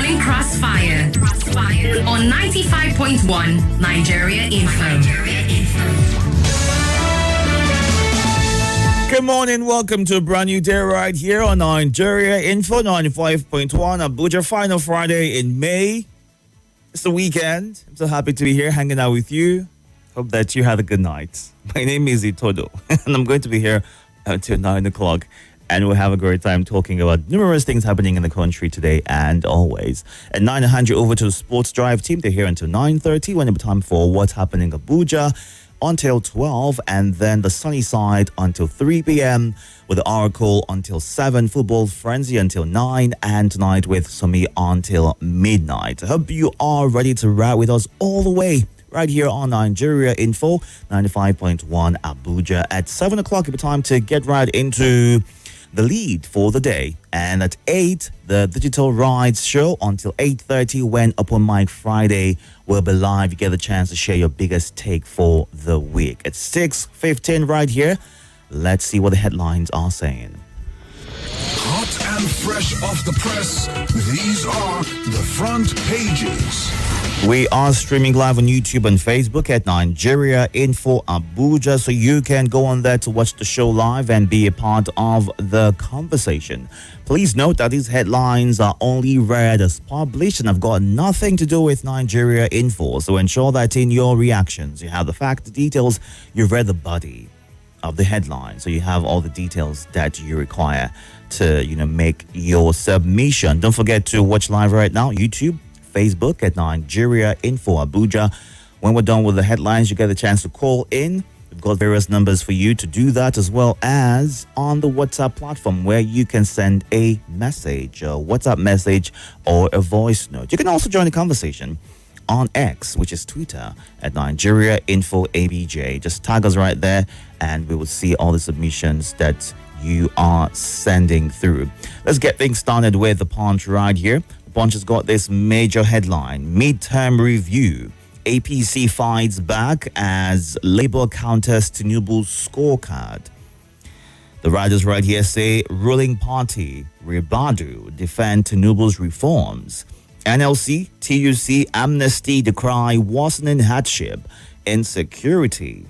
Morning Crossfire on 95.1 Nigeria Info. Good morning, welcome to a brand new day right here on Nigeria Info 95.1 Abuja, final Friday in May. It's the weekend. I'm so happy to be here hanging out with you. Hope that you had a good night. My name is Itodo and I'm going to be here until 9 o'clock. And we'll have a great time talking about numerous things happening in the country today and always. At 9, I'll hand you over to the Sports Drive team. They're here until 9:30 when it's time for What's Happening in Abuja until 12. And then the sunny side until 3 p.m. with the Oracle until 7. Football Frenzy until 9. And tonight with Sumi until midnight. I hope you are ready to ride with us all the way right here on Nigeria Info 95.1 Abuja. At 7 o'clock, it'll be time to get right into the lead for the day. And at 8, the Digital Rides Show until 8:30, when Open Mic Friday will be live. You get the chance to share your biggest take for the week. At 6:15 right here, let's see what the headlines are saying. Hot and fresh off the press, these are the front pages. We are streaming live on YouTube and Facebook at Nigeria Info Abuja, so you can go on there to watch the show live and be a part of the conversation. Please note that these headlines are only read as published and have got nothing to do with Nigeria Info, so ensure that in your reactions you have the fact, the details, you've read the body of the headline, so you have all the details that you require to, make your submission. Don't forget to watch live right now, YouTube, Facebook at Nigeria Info Abuja. When we're done with the headlines, you get a chance to call in. We've got various numbers for you to do that, as well as on the WhatsApp platform where you can send a message, a WhatsApp message or a voice note. You can also join the conversation on X, which is Twitter, at Nigeria Info ABJ. Just tag us right there and we will see all the submissions that you are sending through. Let's get things started with the Punch right here. Punch has got this major headline: midterm review. APC fights back as Labour counters Tinubu's scorecard. The writers right here say ruling party Ribadu defend Tinubu's reforms. NLC, TUC, Amnesty decry worsening hardship, insecurity.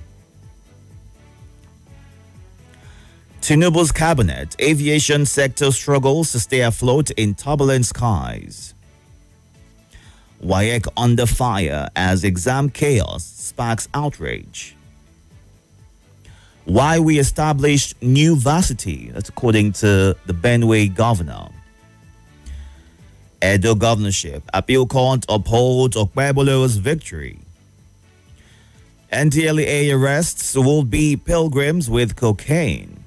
Tinubu's cabinet, aviation sector struggles to stay afloat in turbulent skies. WAEC under fire as exam chaos sparks outrage. Why we established new varsity, that's according to the Benue governor. Edo governorship, appeal court upholds Okpebolo's victory. NDLEA arrests will be pilgrims with cocaine.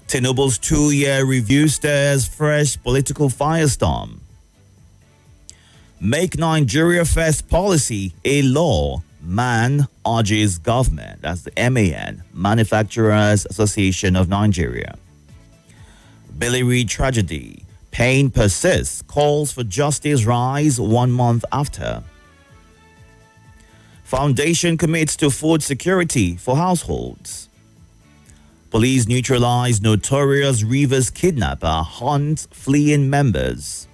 Tinubu's 2-year review stirs fresh political firestorm. Make Nigeria First policy a law. MAN urges government. That's the MAN, Manufacturers Association of Nigeria. Billy tragedy. Pain persists. Calls for justice rise 1 month after. Foundation commits to food security for households. Police neutralize notorious Rivers kidnapper, hunts fleeing members.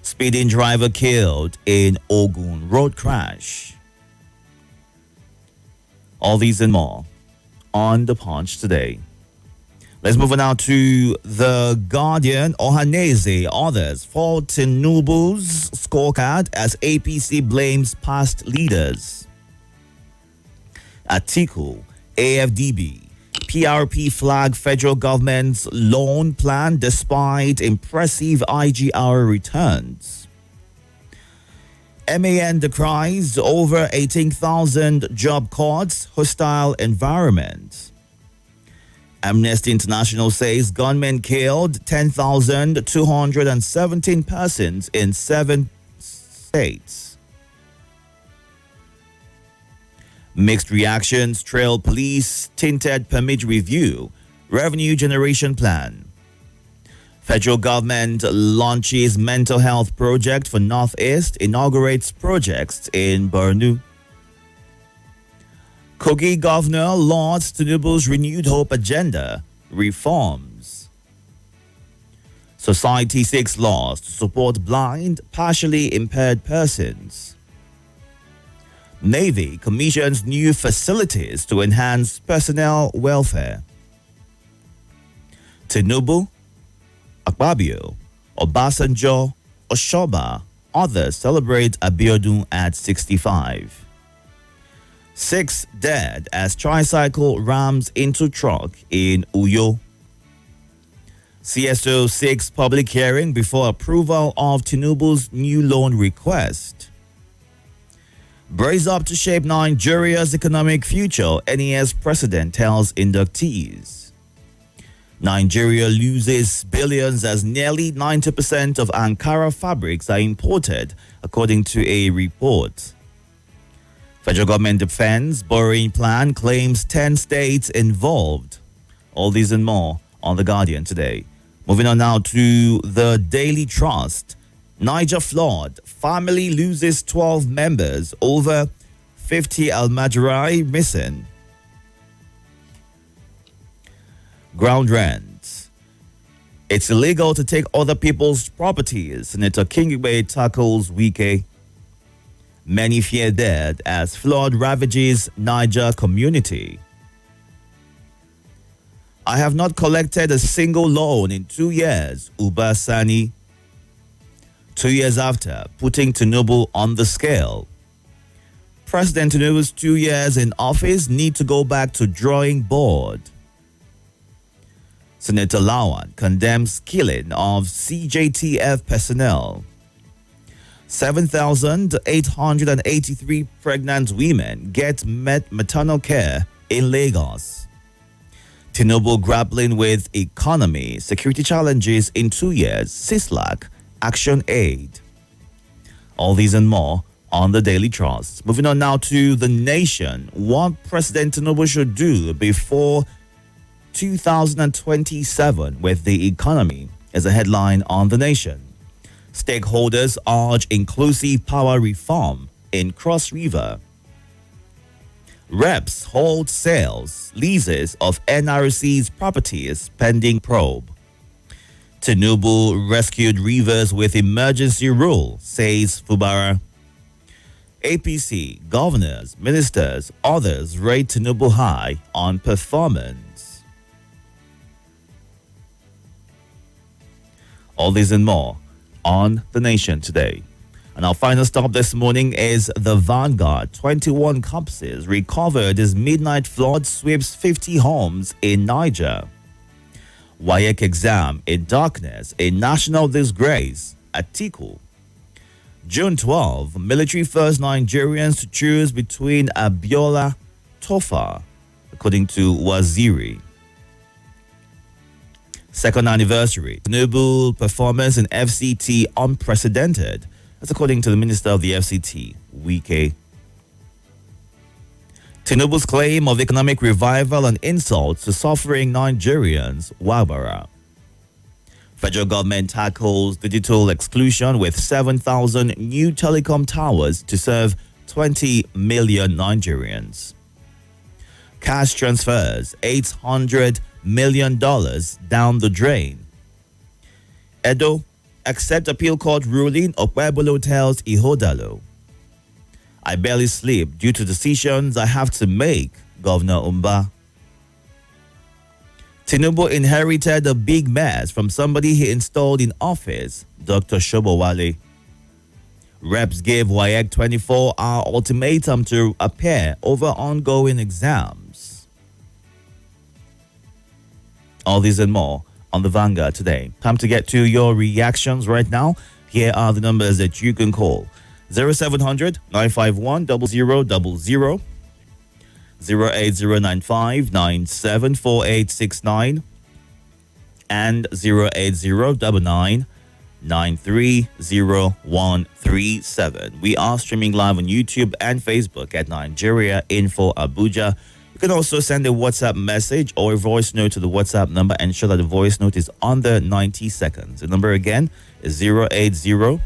Speeding driver killed in Ogun road crash. All these and more on The Punch today. Let's move on now to The Guardian. Ohaneze, others for Tinubu's scorecard as APC blames past leaders. Atiku, AFDB. PRP flag federal government's loan plan despite impressive IGR returns. MAN decries over 18,000 job cuts, hostile environment. Amnesty International says gunmen killed 10,217 persons in 7 states. Mixed reactions trail police tinted permit review, revenue generation plan. Federal government launches mental health project for Northeast, inaugurates projects in Borno. Kogi governor lauds Tinubu's renewed hope agenda, reforms. Society seeks laws to support blind, partially impaired persons. Navy commissions new facilities to enhance personnel welfare. Tinubu, Akpabio, Obasanjo, Oshoba, others celebrate Abiodun at 65. 6 dead as tricycle rams into truck in Uyo. CSO seeks public hearing before approval of Tinubu's new loan request. Brace up to shape Nigeria's economic future, NES president tells inductees. Nigeria loses billions as nearly 90% of Ankara fabrics are imported, according to a report. Federal government defends borrowing plan, claims 10 states involved. All these and more on The Guardian today. Moving on now to the Daily Trust. Niger flood. Family loses 12 members. Over 50 Al-Majrai missing. Ground rent. It's illegal to take other people's properties. Senator Kingigbe tackles Wike. Many fear death as flood ravages Niger community. I have not collected a single loan in 2 years, Uba Sani. 2 years after putting Tinubu on the scale. President Tinubu's 2 years in office need to go back to drawing board. Senator Lawan condemns killing of CJTF personnel. 7,883 pregnant women get maternal care in Lagos. Tinubu grappling with economy, security challenges in 2 years, CISLAC, Action Aid. All these and more on the Daily Trust. Moving on now to The Nation. What President Tinubu should do before 2027 with the economy is a headline on The Nation. Stakeholders urge inclusive power reform in Cross River. Reps hold sales, leases of NRC's properties pending probe. Tinubu rescued rivers with emergency rule, says Fubara. APC, governors, ministers, others rate Tinubu high on performance. All this and more on The Nation today. And our final stop this morning is the Vanguard. 21 corpses recovered as midnight flood sweeps 50 homes in Niger. WAEC exam in darkness, a national disgrace. Atiku. June 12, military first Nigerians to choose between Abiola Tofa, according to Waziri. Second anniversary. Tinubu performance in FCT unprecedented. That's according to the Minister of the FCT, Wike. Tinubu's claim of economic revival and insults to suffering Nigerians, Wabara. Federal government tackles digital exclusion with 7,000 new telecom towers to serve 20 million Nigerians. Cash transfers, $800 million down the drain. Edo, accept appeal court ruling, Okwebolo tells Itodo. I barely sleep due to decisions I have to make, Governor Umba. Tinubu inherited a big mess from somebody he installed in office, Dr. Shobowale. Reps gave WAEC 24-hour ultimatum to appear over ongoing exams. All these and more on the Vanguard today. Time to get to your reactions right now. Here are the numbers that you can call. 0700 951 0000, 08095 974869, and 08099 930 We are streaming live on YouTube and Facebook at Nigeria Info Abuja. You can also send a WhatsApp message or a voice note to the WhatsApp number. Ensure that the voice note is under 90 seconds. The number again is 080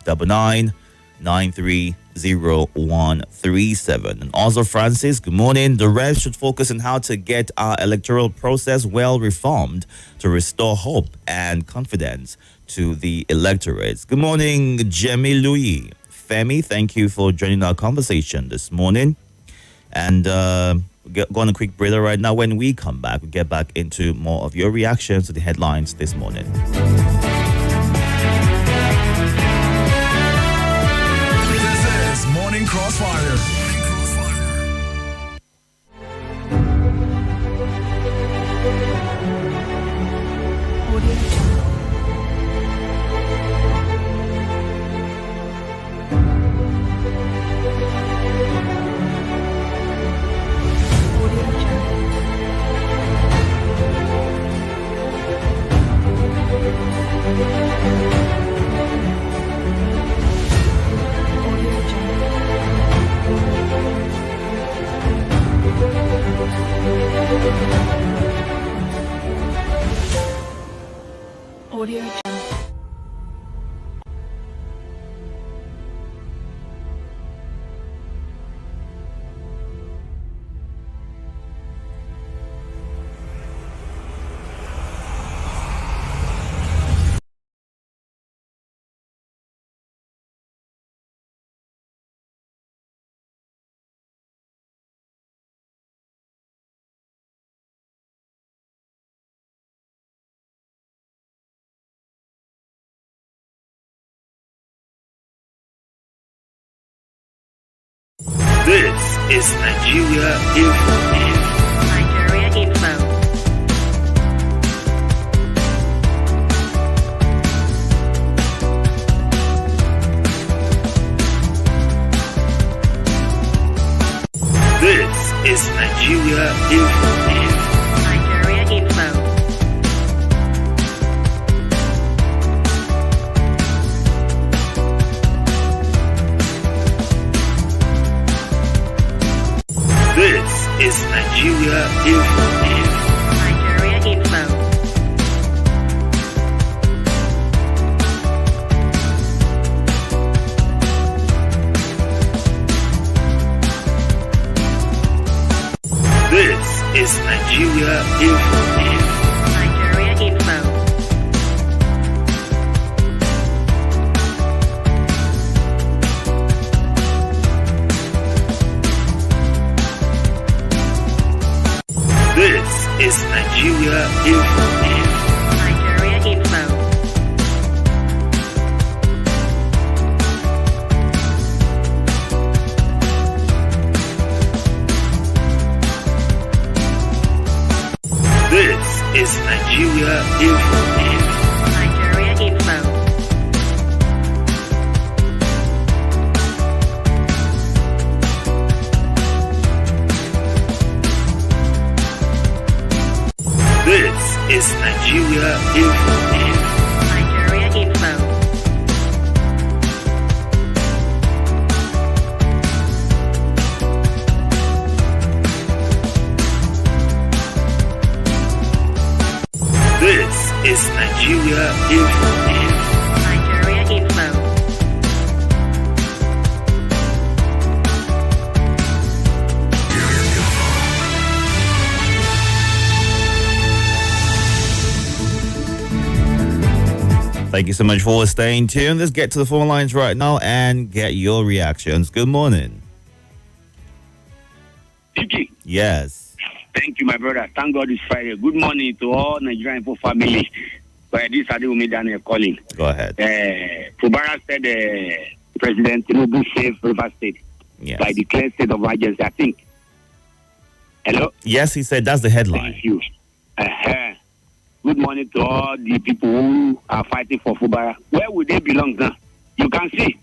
99 93 0137. And also, Francis, good morning. The rest should focus on how to get our electoral process well reformed to restore hope and confidence to the electorate. Good morning, Jemmy Louis. Femi, thank you for joining our conversation this morning. And we'll go on a quick breather right now. When we come back, we'll get back into more of your reactions to the headlines this morning. This is Morning Crossfire. Audio Jungle. This is Nigeria Info. Nigeria Info. This is Nigeria Info. Nigeria Info. This is Nigeria Info. Nigeria Info. This is Nigeria Info. Nigeria Info. This is Nigeria Info. Nigeria Info. This is Nigeria Info. Nigeria Info. This is Nigeria Info. Nigeria Info. This is Nigeria Info. Nigeria Info. Thank you so much for staying tuned. Let's get to the phone lines right now and get your reactions. Good morning. Tiki, Yes. thank you, my brother. Thank God it's Friday. Good morning to all Nigerian Info family. But this Adewumi Daniel calling. Go ahead. Fubara said President Tinubu saved River State Yes. by declaring state of emergency, I think. Hello? Yes, he said that's the headline. Thank you. Good morning to all the people who are fighting for Fubara. Where would they belong now? You can see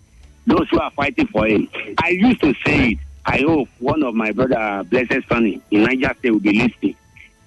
those who are fighting for him. I used to say it. I hope one of my brother, Blessed Sonny, in Niger State will be listening.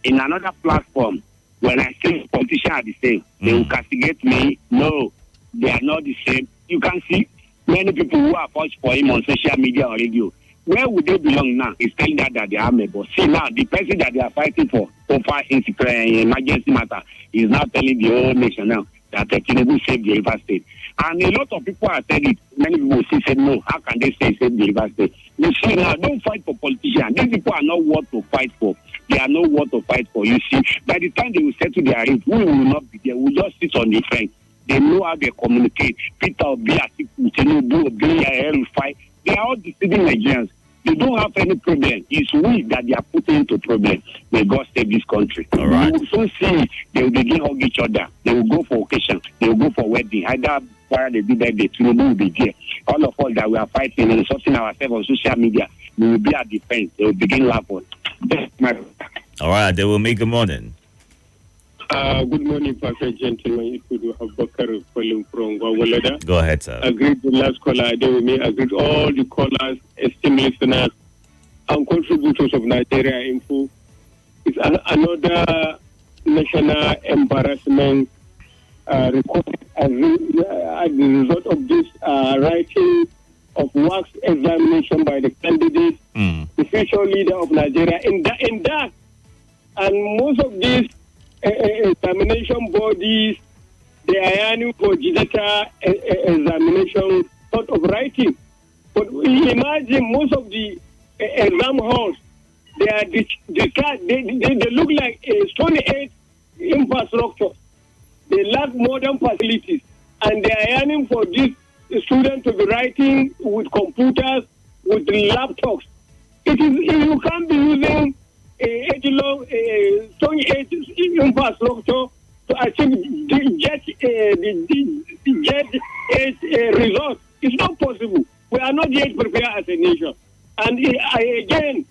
In another platform, when I say politicians are the same, they will castigate me. No, they are not the same. You can see many people who are fighting for him on social media or radio. Where would they belong now? He's telling that they are army. But see now, the person that they are fighting for over emergency matter is now telling the whole nation now that Tinubu saved the River State. And a lot of people have said it. Many people still say no. How can they say the River State? You see now, don't fight for politicians. These people are not worth to fight for. They are not worth to fight for. You see, by the time they will settle their rate, we will not be there. We'll just sit on the fence. They know how they communicate. Peter Obi, Tinubu, Obi, El-Rufai, they are all deceiving Nigerians. They don't have any problem. It's we that they are putting into problem. May God save this country. All right. You will soon see they will begin hug each other. They will go for occasion. They will go for wedding. Either while they do that, Tinubu will be there. All of us that we are fighting and insulting ourselves on social media, we will be at the fence. They will begin laughing. All right, they will make a morning. Good morning, perfect gentlemen. Itodo Abubakar calling from Gwawalada. Go ahead, sir. Agreed with the last caller. I with me. Agreed all the callers, esteemed listeners, and contributors of Nigeria Info. It's another national embarrassment recorded as a result of this writing of wax examination by the candidate, the future leader of Nigeria. In that, and most of these examination bodies, they are yearning for digital examination sort of writing. But imagine most of the exam halls, they look like a Stone Age infrastructure. They lack modern facilities, and they are yearning for this student to be writing with computers, with laptops. You can't be using a Stone Age infrastructure to achieve the jet age result. It's not possible. We are not yet prepared as a nation. And again,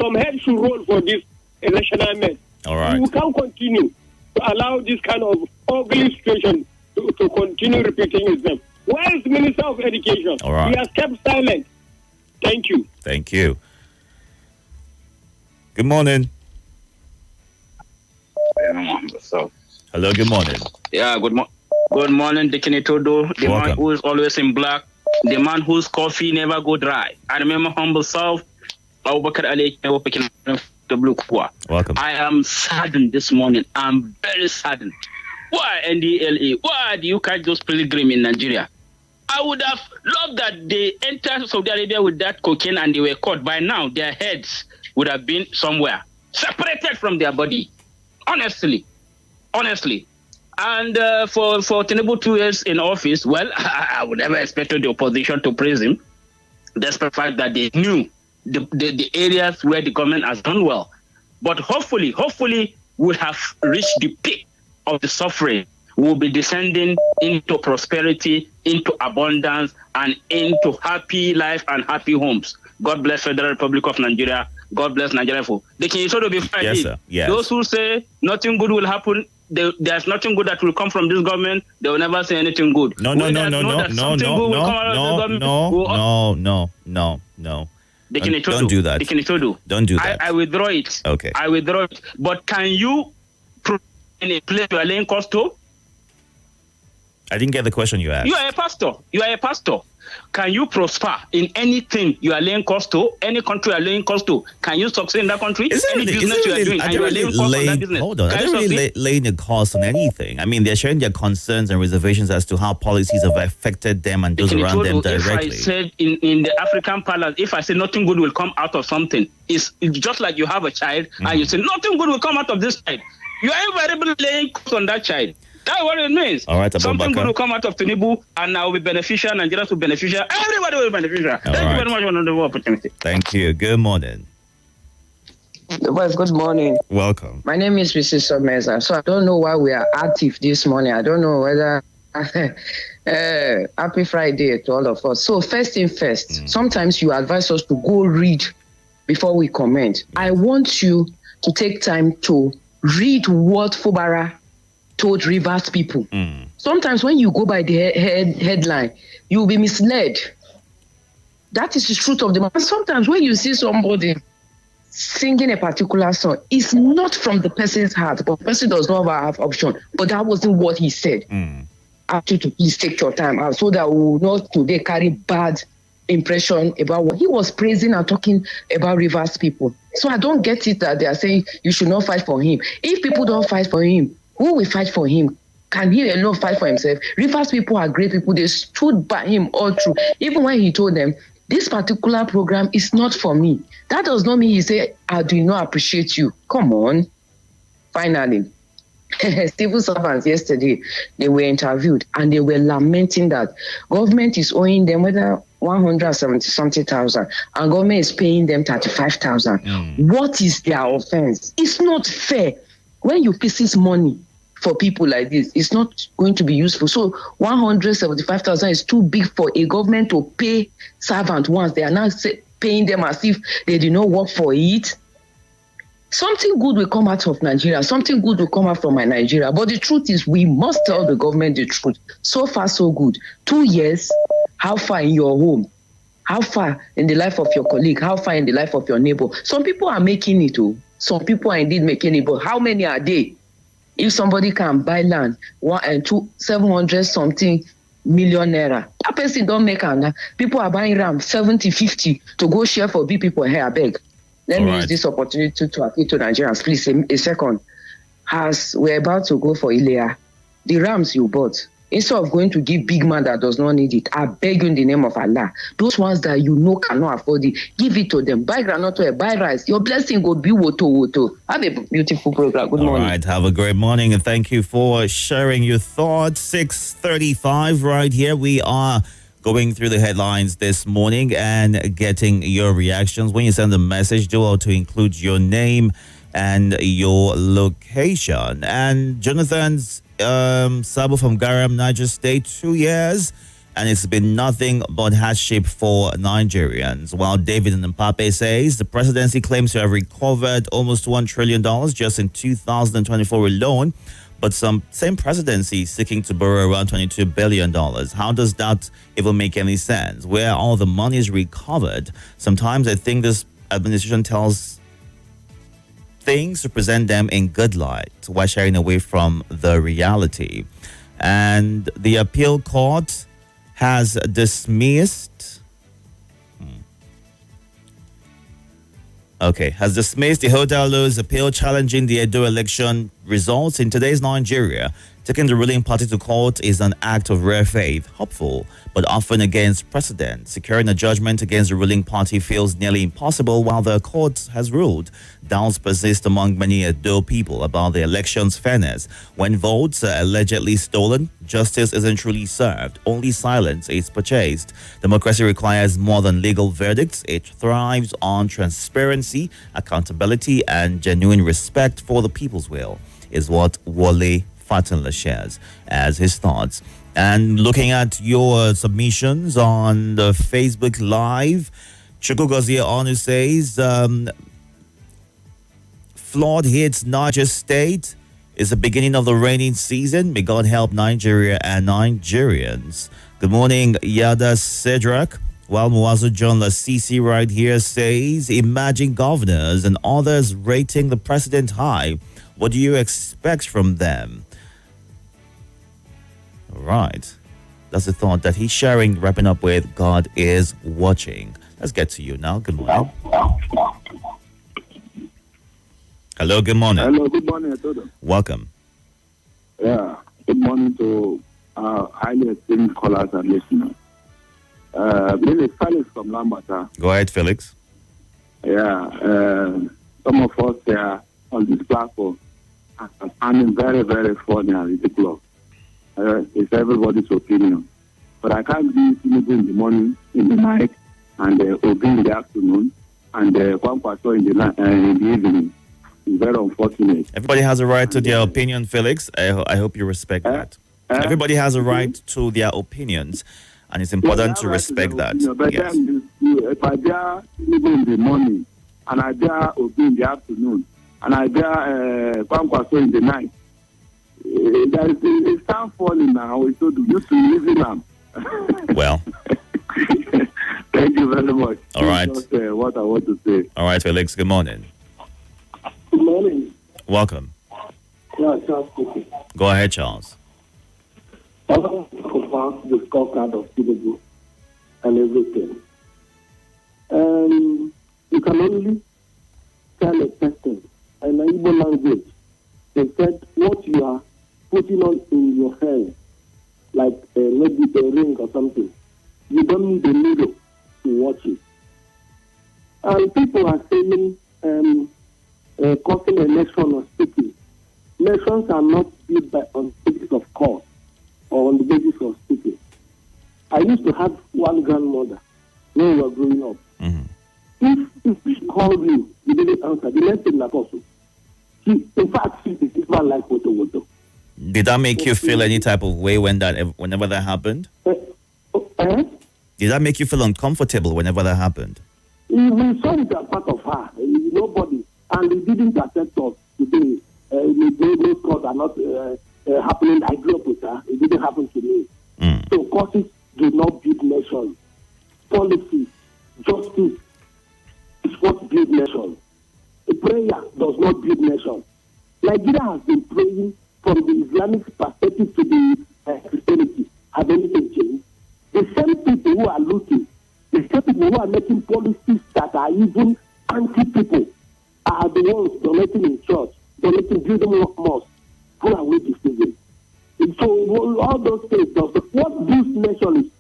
some heads should roll for this national mess. All right. We can't continue to allow this kind of ugly situation to continue repeating itself. Where is the Minister of Education? All right. He has kept silent. Thank you. Thank you. Good morning. Hello, good morning. Yeah, good morning, Deacon Itodo, the man who is always in black, the man whose coffee never go dry. I remember humble self, Abubakar Ali, the blue Kwa. Welcome. I am saddened this morning. I'm very saddened. Why NDLA? Why do you catch those pilgrims in Nigeria? I would have loved that they entered Saudi Arabia with that cocaine and they were caught. By now, their heads would have been somewhere, separated from their body. Honestly. And for Tinubu 2 years in office, well, I would never expected the opposition to praise him, despite the fact that they knew the areas where the government has done well. But hopefully, we'll have reached the peak of the suffering. We'll be descending into prosperity, into abundance, and into happy life and happy homes. God bless Federal Republic of Nigeria. God bless Nigeria. They can sort of be fighting. Yes, sir. Yes. Those who say nothing good will happen, there's nothing good that will come from this government, they will never say anything good. No. They Don't do that. Don't do that. I withdraw it. Okay. I withdraw it. But can you prove in a place you are laying cost to? I didn't get the question you asked. You are a pastor. Can you prosper in anything you are laying cost to? Any country you are laying cost to? Can you succeed in that country? Any business you are doing and you are laying cost on that business? Hold on. I don't really laying a cost on anything. I mean, they're sharing their concerns and reservations as to how policies have affected them and those around them directly. If I said in the African palace, if I say nothing good will come out of something, it's just like you have a child and you say nothing good will come out of this child. You are invariably laying cost on that child. That's what it means. All right, something good will come out of Tinubu, and I will be beneficial, Nigerians will be beneficial, everybody will be beneficial. Thank you very much for the opportunity. Thank you. Good morning. Good morning. Welcome. My name is Mrs. Someza. So I don't know why we are active this morning. I don't know whether happy Friday to all of us. So first thing first, sometimes you advise us to go read before we comment. I want you to take time to read what Fubara told Rivers people. Sometimes when you go by the headline, you will be misled. That is the truth of the matter. Sometimes when you see somebody singing a particular song, it's not from the person's heart, but the person does not have option. But that wasn't what he said. I ask you to please take your time out so that we will not today carry bad impression about what he was praising and talking about Rivers people. So I don't get it that they are saying you should not fight for him. If people don't fight for him, who will fight for him? Can he alone fight for himself? Rivers people are great people. They stood by him all through. Even when he told them, this particular program is not for me. That does not mean he said, I do not appreciate you. Come on. Finally, civil servants yesterday, they were interviewed and they were lamenting that government is owing them whether 170 something thousand and government is paying them 35,000. What is their offense? It's not fair. When you pieces money for people like this, it's not going to be useful. So 175,000 is too big for a government to pay servant once. They are now paying them as if they did not work for it. Something good will come out of Nigeria. Something good will come out from Nigeria. But the truth is, we must tell the government the truth. So far, so good. 2 years, how far in your home? How far in the life of your colleague? How far in the life of your neighbor? Some people are making it, too. Some people are indeed making it, but how many are they? If somebody can buy land, 700 something million naira, that person don't make it. People are buying RAM 70, 50 to go share for big people here, I beg. Let me use this opportunity to appeal to Nigerians. Please, a second. As we're about to go for Ilea, the rams you bought, instead of going to give big man that does not need it, I beg you in the name of Allah, those ones that you know cannot afford it, give it to them. Buy granola, buy rice. Your blessing will be woto. Have a beautiful program. Good morning. All right, have a great morning and thank you for sharing your thoughts. 6:35 right here. We are going through the headlines this morning and getting your reactions. When you send a message, do all to include your name and your location. And Jonathan's Sabo from Garam, Niger State, 2 years, and it's been nothing but hardship for Nigerians. While David Mpape says the presidency claims to have recovered almost $1 trillion just in 2024 alone, but some same presidency seeking to borrow around $22 billion. How does that even make any sense? Where all the money is recovered? Sometimes I think this administration tells things to present them in good light while shying away from the reality. And the appeal court has dismissed the Hotel Lowe's appeal challenging the Itodo election results. In today's Nigeria, taking the ruling party to court is an act of rare faith, hopeful, but often against precedent. Securing a judgment against the ruling party feels nearly impossible while the court has ruled. Doubts persist among many Itodo people about the election's fairness. When votes are allegedly stolen, justice isn't truly served. Only silence is purchased. Democracy requires more than legal verdicts. It thrives on transparency, accountability, and genuine respect for the people's will, is what Wale Fatunla shares as his thoughts. And looking at your submissions on the Facebook Live, Chukwugozie Onu says, flood hits Niger State. Is the beginning of the rainy season. May God help Nigeria and Nigerians. Good morning, Yada Cedric. While Muazu John Lasisi right here says, imagine governors and others rating the president high. What do you expect from them? All right. That's the thought that he's sharing, wrapping up with God is watching. Let's get to you now. Good morning. Hello, good morning. Hello, good morning, Itodo. Welcome. Yeah, good morning to our highly esteemed callers and listeners. This is Felix from Lambata. Go ahead, Felix. Yeah, some of us here on this platform are sounding very, very funny and ridiculous. It's everybody's opinion. But I can't be Tinubu in the morning, in the night, and Obi in the afternoon, and Kwankwaso in the evening. It's very unfortunate. Everybody has a right to their opinion, Felix. I hope you respect that. Everybody has a right to their opinions, and it's important to respect that. But yes. then if I dare Tinubu in the morning, and I dare Obi in the afternoon, and I dare Kwankwaso in the night, it's time falling now. So do you to using them? Well. Thank you very much. All right. That's what I want to say. All right, Felix. Good morning. Good morning. Welcome. Yeah, Charles speaking. Go ahead, Charles. I want to talk about the scorecard of Tinubu and everything. You can only tell a person in an Igbo language. They said what you are putting on in your hand, like maybe a ring or something. You don't need a needle to watch it. And people are saying causing a nation or speaking. Nations are not built on the basis of cause or on the basis of speaking. I used to have one grandmother when we were growing up. If she called you, you didn't answer. The next thing that also. In fact, she is not like Woto. Did that make you feel any type of way whenever that happened? Did that make you feel uncomfortable whenever that happened? We saw it as part of her. Nobody. And it didn't affect us today. Those causes are not happening. I grew up with her. It didn't happen to me. So causes do not build nations. Policy, justice is what build nations. Prayer does not build nations. Nigeria has been praying from the Islamic perspective to the Christianity. Has anything changed? The same people who are looting, the same people who are making policies that are even anti-people are the ones donating in church, donating building mosques. Who are we deceiving? So all those things, what this nation is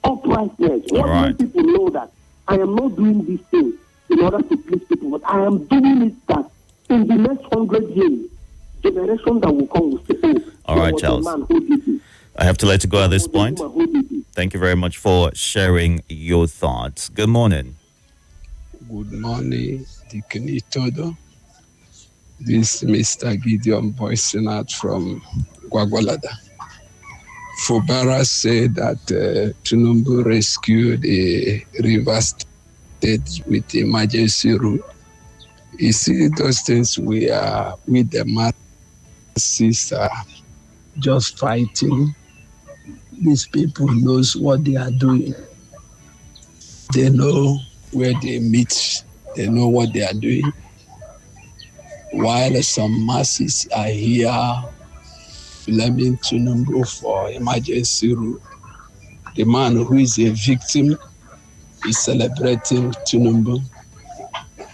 uprightness. What makes people know that I am not doing these things in order to please people, but I am doing it that in the next 100 years, generation that will come will say, oh, all right, Charles. I have to let you go at this point. Thank you very much for sharing your thoughts. Good morning. Good morning, Deacon Itodo. This is Mr. Gideon voicing out from Gwagwalada. Fubara said that Tinubu rescued a River State with emergency route. You see, those things we are with the masses are just fighting. These people knows what they are doing. They know where they meet. They know what they are doing. While some masses are here blaming Tinubu for emergency rule, the man who is a victim is celebrating Tinubu.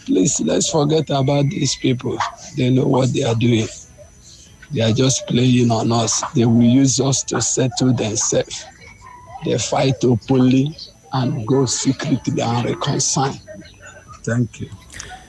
Please, let's forget about these people. They know what they are doing. They are just playing on us. They will use us to settle themselves. They fight openly and go secretly and reconcile. Thank you.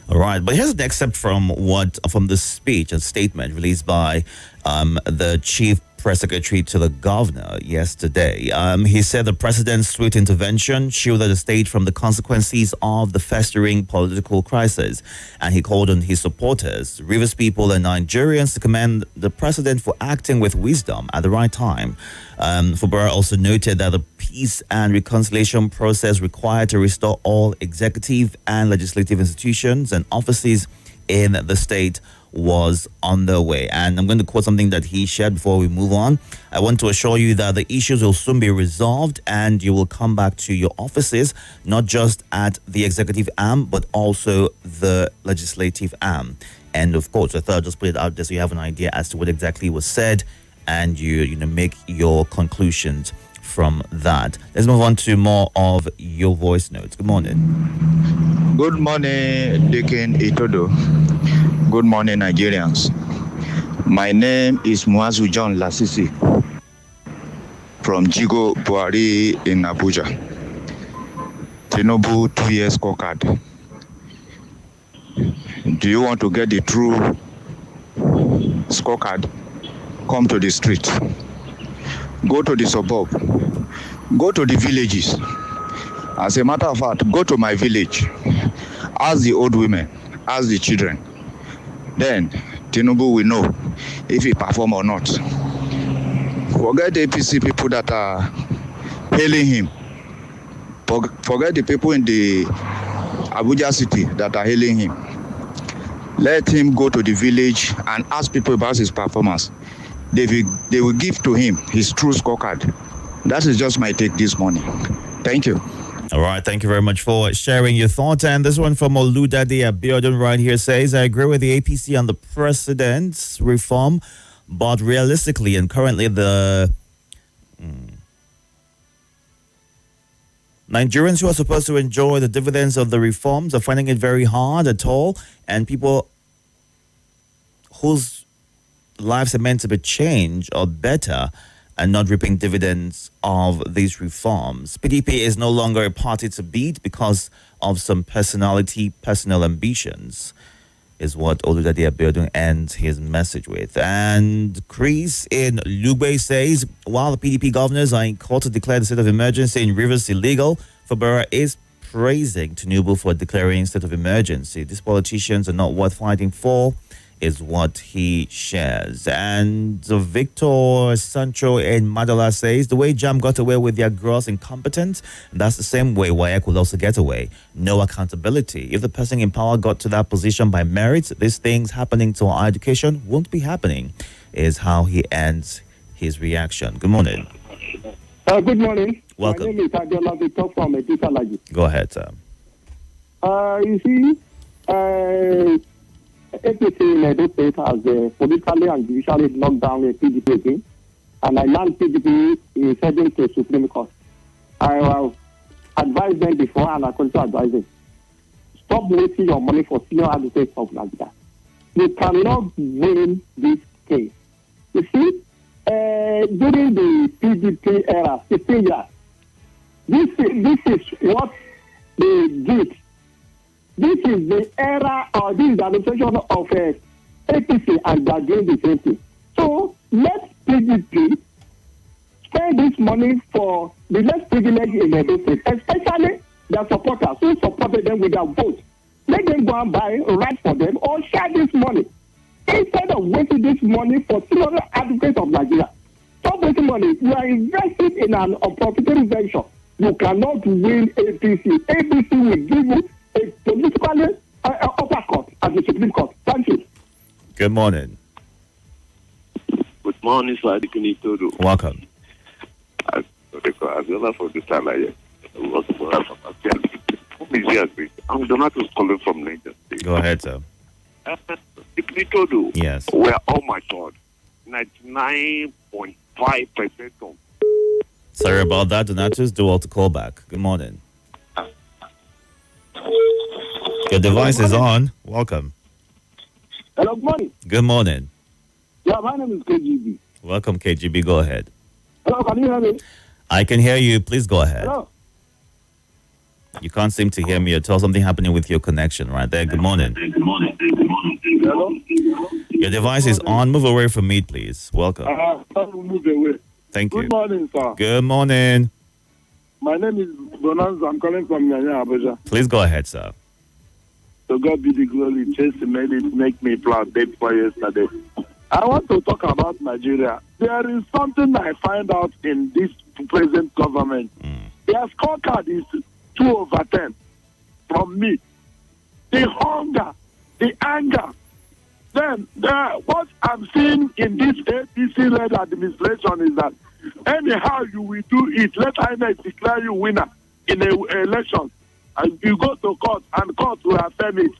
All right, but here's an excerpt from the speech, a statement released by the chief press secretary to the governor yesterday. He said the president's swift intervention shielded the state from the consequences of the festering political crisis, and he called on his supporters, Rivers people and Nigerians to commend the president for acting with wisdom at the right time. Fubara also noted that the peace and reconciliation process required to restore all executive and legislative institutions and offices in the state was underway. And I'm going to quote something that he shared before we move on. I want to assure you that the issues will soon be resolved and you will come back to your offices, not just at the executive arm, but also the legislative arm. And of course, I thought I'd just put it out there so you have an idea as to what exactly was said and you make your conclusions from that. Let's move on to more of your voice notes. Good morning. Good morning, Deacon Itodo. Good morning, Nigerians. My name is Muazu John Lasisi from Jigo Buhari in Abuja. Tinubu 2 years scorecard. Do you want to get the true scorecard? Come to the street. Go to the suburb. Go to the villages. As a matter of fact, go to my village. Ask the old women. Ask the children. Then Tinubu will know if he perform or not. Forget the APC people that are hailing him. Forget the people in the Abuja city that are hailing him. Let him go to the village and ask people about his performance. They will give to him his true scorecard. That is just my take this morning. Thank you. All right, thank you very much for sharing your thoughts. And this one from Oludade Abiodun right here says, I agree with the APC on the president's reform, but realistically and currently the Nigerians who are supposed to enjoy the dividends of the reforms are finding it very hard at all, and people whose lives are meant to be changed or better and not reaping dividends of these reforms. PDP is no longer a party to beat because of some personal ambitions, is what Oludade Abiodun ends his message with. And Chris in Lugbe says, while the PDP governors are in court to declare the state of emergency in Rivers illegal, Fabara is praising Tinubu for declaring state of emergency. These politicians are not worth fighting for, is what he shares. And Victor Sancho in Madala says, the way JAM got away with their gross incompetence, that's the same way WAEC will also get away. No accountability. If the person in power got to that position by merit, these things happening to our education won't be happening, is how he ends his reaction. Good morning. Good morning. Welcome. My name is Adela Victor from Edisa. Go ahead, sir. You see, APC in Edo State has politically and judicially knocked down a PDP again, and I learned PDP is heading to Supreme Court. I have advised them before, and I continue to advise them. Stop wasting your money for senior advocates of Nigeria. You cannot win this case. You see, during the PDP era, 15 years, this is what they did. This is the era, or this is the administration of APC, and they are doing the same thing. So let PDP spend this money for the less privileged in the state, especially their supporters who supported them with their votes. Let them go and buy right for them or share this money instead of wasting this money for senior advocates of Nigeria. Stop wasting money. You are investing in an unprofitable venture. You cannot win APC. APC will give you a politically uppercut at the Supreme Court. Thank you. Good morning. Good morning, sir. Itodo. Welcome. I'm Donato calling from Niger State. Go ahead, sir. Itodo. Yes. We're all matured. 99.5% of. Sorry about that, Donatus. Do all to call back. Good morning. Your device is on. Welcome. Hello, good morning. Good morning. Yeah, my name is KGB. Welcome, KGB. Go ahead. Hello, can you hear me? I can hear you. Please go ahead. Hello. You can't seem to hear me at all. Something happening with your connection right there. Good morning. Hello. Your device is on. Move away from me, please. Welcome. Move away. Thank you. Good morning, sir. Good morning. My name is Bonanza. I'm calling from Nyanya, Abuja. Please go ahead, sir. So God be the glory. Just made it make me proud day before yesterday. I want to talk about Nigeria. There is something I find out in this present government. Their scorecard is 2/10 from me. The hunger, the anger. Then what I'm seeing in this APC-led administration is that anyhow you will do it, let INEC declare you winner in an election. And you go to court, and court will affirm it.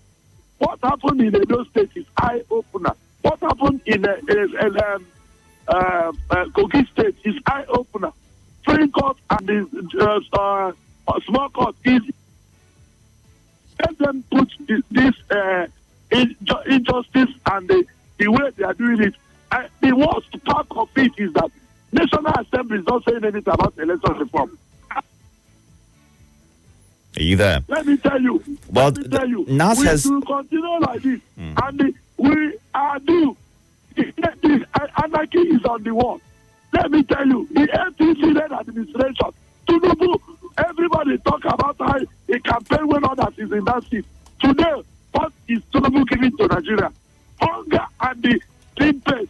What happened in Edo State is eye-opener. What happened in Kogi State is eye-opener. Supreme Court and the small court is. Let them put this injustice and the way they are doing it. The worst part of it is that National Assembly is not saying anything about election reform. Are you there? Let me tell you. Well, NAS we has. will continue like this, and we are due. The anarchy is on the wall. Let me tell you, the APC-led administration, Tinubu, everybody talk about how a campaign when others is in that seat. Today, what is Tinubu giving to Nigeria? Hunger and the clean pace.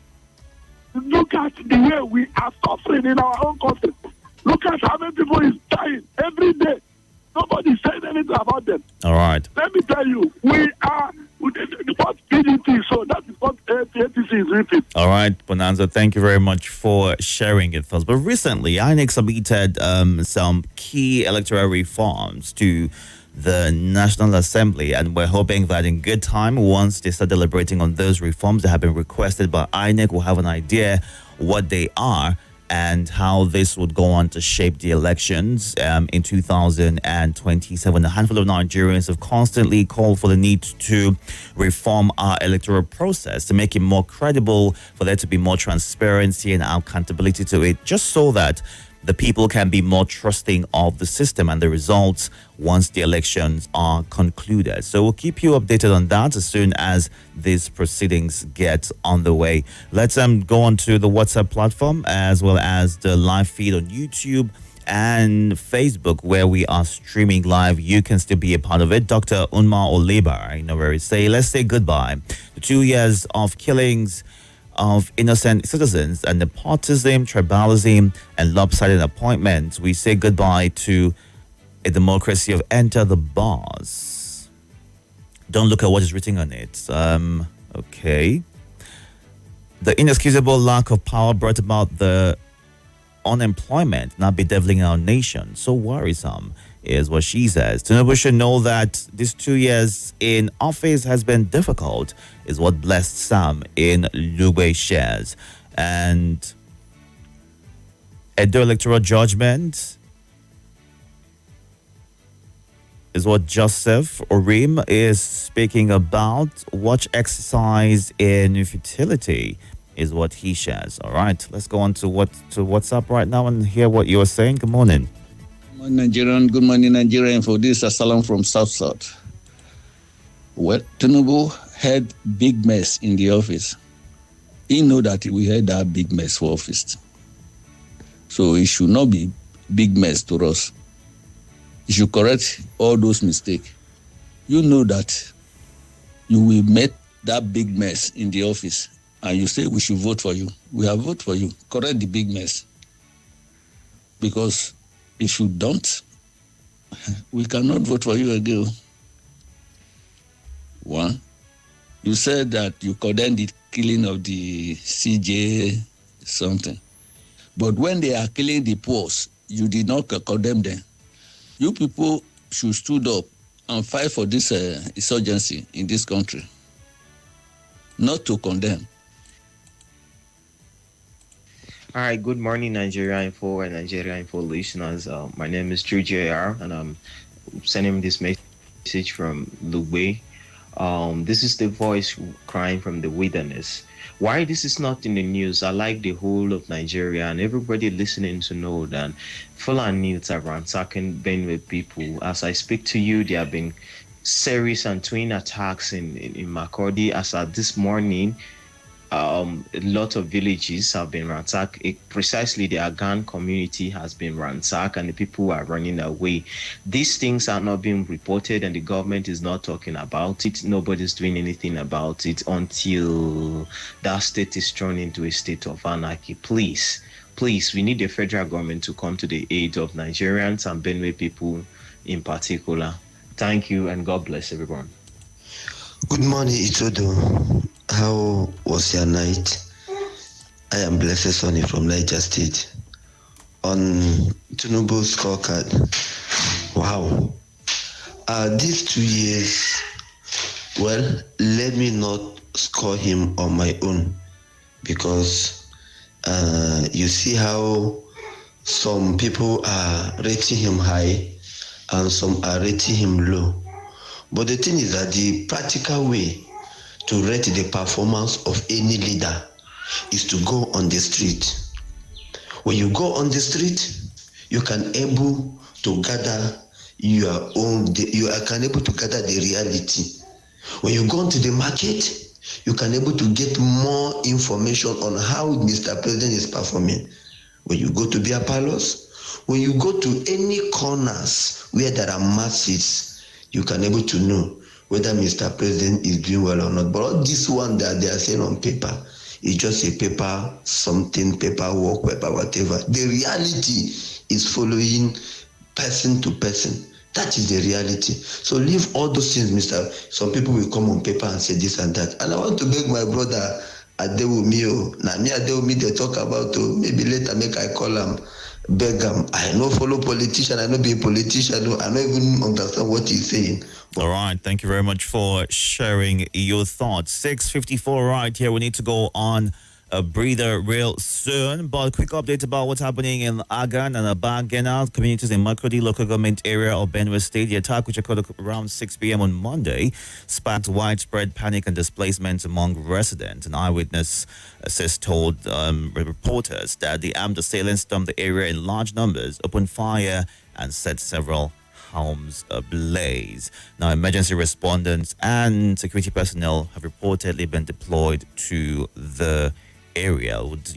Look at the way we are suffering in our own country. Look at how many people is dying every day. Nobody said anything about them. All right. Let me tell you, we are what PDP, so that is what APC is reaping. All right, Bonanza, thank you very much for sharing it first. But recently, INEC submitted some key electoral reforms to the National Assembly, and we're hoping that in good time, once they start deliberating on those reforms that have been requested by INEC, we'll have an idea what they are and how this would go on to shape the elections in 2027. A handful of Nigerians have constantly called for the need to reform our electoral process to make it more credible, for there to be more transparency and accountability to it, just so that the people can be more trusting of the system and the results once the elections are concluded. So we'll keep you updated on that as soon as these proceedings get on the way. Let's go on to the WhatsApp platform as well as the live feed on YouTube and Facebook, where we are streaming live. You can still be a part of it. Dr. Unma Oliba, I know where we say, let's say goodbye. The 2 years of killings of innocent citizens and nepotism, tribalism, and lopsided appointments. We say goodbye to a democracy of enter the bars. Don't look at what is written on it. Okay. The inexcusable lack of power brought about the unemployment now bedeviling our nation. So worrisome is what she says. Tinubu should know that these 2 years in office has been difficult, is what blessed Sam in Lugbe shares. And Edo electoral judgment is what Joseph Orim is speaking about. Watch exercise in futility is what he shares. All right, let's go on to WhatsApp right now and hear what you are saying. Good morning. Good morning, Nigerian. For this, Assalam from South. Well, Tinubu had big mess in the office. He know that we had that big mess for office. So it should not be big mess to us. He should correct all those mistakes. You know that you will make that big mess in the office and you say we should vote for you. We have voted for you. Correct the big mess. Because if you don't, we cannot vote for you again. One, you said that you condemned the killing of the CJ something. But when they are killing the poor, you did not condemn them. You people should stood up and fight for this insurgency in this country, not to condemn. All right, good morning, Nigeria Info and Nigeria Info listeners. My name is Drew JR, and I'm sending this message from Lugbe. This is the voice crying from the wilderness. Why this is not in the news? I like the whole of Nigeria and everybody listening to know that Fulani youths are ransacking Benue people. As I speak to you, there have been serious and twin attacks in Makurdi. As of this morning, a lot of villages have been ransacked. Precisely the Agan community has been ransacked and the people are running away. These things are not being reported and the government is not talking about it. Nobody's doing anything about it until that state is thrown into a state of anarchy. Please, we need the federal government to come to the aid of Nigerians and Benue people in particular. Thank you and God bless everyone. Good morning, Itodo. How was your night? I am Blessed Sonny from Niger State. On Tinubu's scorecard, wow. These 2 years, well, let me not score him on my own because you see how some people are rating him high and some are rating him low. But the thing is that the practical way to rate the performance of any leader is to go on the street. When you go on the street, you can able to gather you can able to gather the reality. When you go into the market, you can able to get more information on how Mr. President is performing. When you go to beer parlors, when you go to any corners where there are masses, you can able to know whether Mr. President is doing well or not. But all this one that they are saying on paper is just a paper, something, paperwork, paper, whatever. The reality is following person to person. That is the reality. So leave all those things, Mr. Some people will come on paper and say this and that. And I want to beg my brother Adewumi. Now me Adewumi they talk about maybe later make I call him. Beg him. I no follow politician. I no be a politician. I don't even understand what he's saying. All right. Thank you very much for sharing your thoughts. 6:54 right here. We need to go on a breather real soon. But quick update about what's happening in Agan and Abangena communities in Makurdi local government area of Benue State. The attack, which occurred around 6 p.m. on Monday, sparked widespread panic and displacement among residents. An eyewitness told reporters that the armed assailants stormed the area in large numbers, opened fire, and set several homes ablaze. Now, emergency respondents and security personnel have reportedly been deployed to the area. Would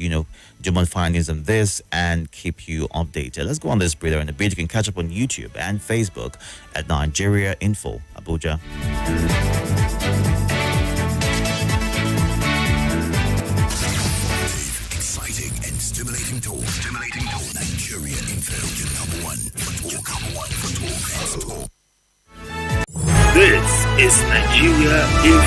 do more findings on this and keep you updated. Let's go on this breather in a bit. You can catch up on YouTube and Facebook at Nigeria Info Abuja. Exciting and stimulating talk. Nigeria Info, your number one for talk and talk. This is Nigeria Info.